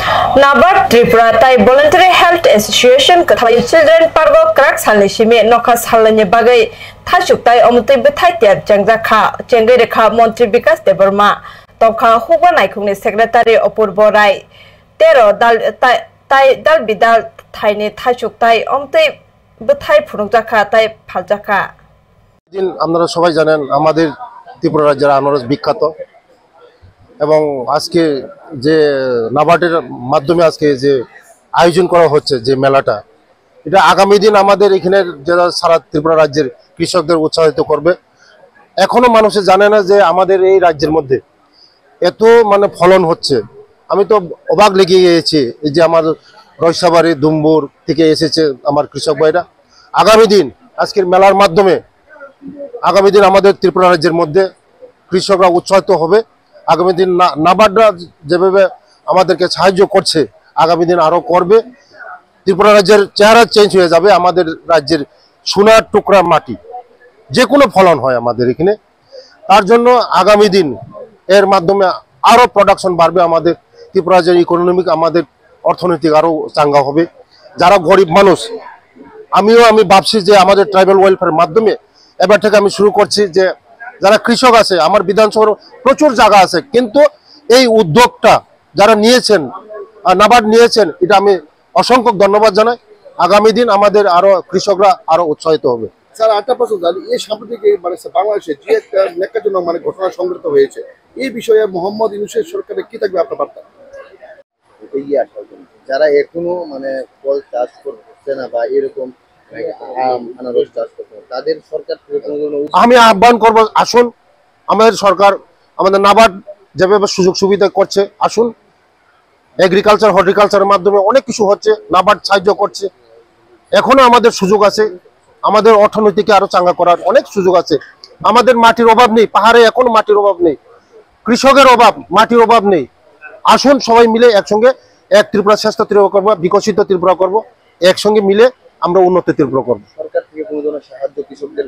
Nabat Tripura tai Voluntary Health Association kathai Children Pargo Krak salni shime nokas halanya bagai thasuk tai omutai bethai tiap jangjaka chengai rekha Montri Bikas Deborma tokha huba naikungni Secretary Opurbo Rai tero dal tai dal bidal thaini thasuk tai omutai bethai phunukjaka tai phaljaka দিন আপনারা সবাই জানেন আমাদের ত্রিপুরা রাজ্যের আনারস বিখ্যাত এবং আজকে যে নাবার্ডের মাধ্যমে আজকে যে আয়োজন করা হচ্ছে যে মেলাটা এটা আগামী দিন আমাদের এখানে যারা সারা ত্রিপুরা রাজ্যের কৃষকদের উৎসাহিত করবে। এখনো মানুষে জানে না যে আমাদের এই রাজ্যের মধ্যে এত মানে ফলন হচ্ছে। আমি তো অবাক লেগে গিয়েছি এই যে আমার রয়সাবাড়ি দুম্বুর থেকে এসেছে আমার কৃষক ভাইরা। আগামী দিন আজকের মেলার মাধ্যমে আগামী দিন আমাদের ত্রিপুরা রাজ্যের মধ্যে কৃষকরা উৎসাহিত হবে। আগামী দিন নাবার্ডরা যেভাবে আমাদেরকে সাহায্য করছে আগামী দিন আরো করবে। ত্রিপুরা রাজ্যের চেহারা চেঞ্জ হয়ে যাবে। আমাদের রাজ্যের সোনার টুকরা মাটি যে কোনো ফলন হয় আমাদের এখানে, তার জন্য আগামী দিন এর মাধ্যমে আরো প্রোডাকশন বাড়বে। আমাদের ত্রিপুরা রাজ্যের ইকোনমিক আমাদের অর্থনৈতিক আরো চাঙ্গা হবে। যারা গরিব মানুষ আমি ভাবছি যে আমাদের ট্রাইবাল ওয়েলফেয়ারের মাধ্যমে এবার থেকে আমি শুরু করছি যে যারা কৃষক আছে আমার বিধানসভার প্রচুর জায়গা আছে, কিন্তু এই উদ্যোগটা যারা নিয়েছেন নাবার্ড নিয়েছেন এটা আমি অসংখ্য ধন্যবাদ জানাই। আগামী দিন আমাদের আরো কৃষকরা আরো উৎসাহিত হবে। স্যার একটা প্রশ্ন জানি, এই সাম্প্রতিক মানে বাংলাদেশে যে একটা ন্যাক্কাজনক মানে ঘটনা সংঘটিত হয়েছে এই বিষয়ে মোহাম্মদ ইউনূসের সরকারের কি থাকবে আপনার বার্তা? যারা এখনো মানে ফল চাষ করছে না বা এরকম আনারস চাষ করছে তাদের সরকার আমি আহ্বান করব, আসুন আমাদের সরকার আমাদের নাবার্ড যেভাবে সুযোগ সুবিধা করছে আসুন। এগ্রিকালচার হর্টিকালচারের মাধ্যমে অনেক কিছু হচ্ছে, নাবার্ড সাহায্য করছে। এখনো আমাদের সুযোগ আছে, আমাদের অর্থনীতিকে আরো চাঙ্গা করার অনেক সুযোগ আছে। আমাদের মাটির অভাব নেই, পাহাড়ে এখনো মাটির অভাব নেই, কৃষকের অভাব, মাটির অভাব নেই। আসুন সবাই মিলে একসঙ্গে এক ত্রিপুরা শ্রেষ্ঠ ত্রিপুরা করবো, বিকশিত ত্রিপুরা করবো, একসঙ্গে মিলে আমরা উন্নত ত্রিপুরা করবো। সরকার থেকে কোনো ধরনের সাহায্য কৃষকদের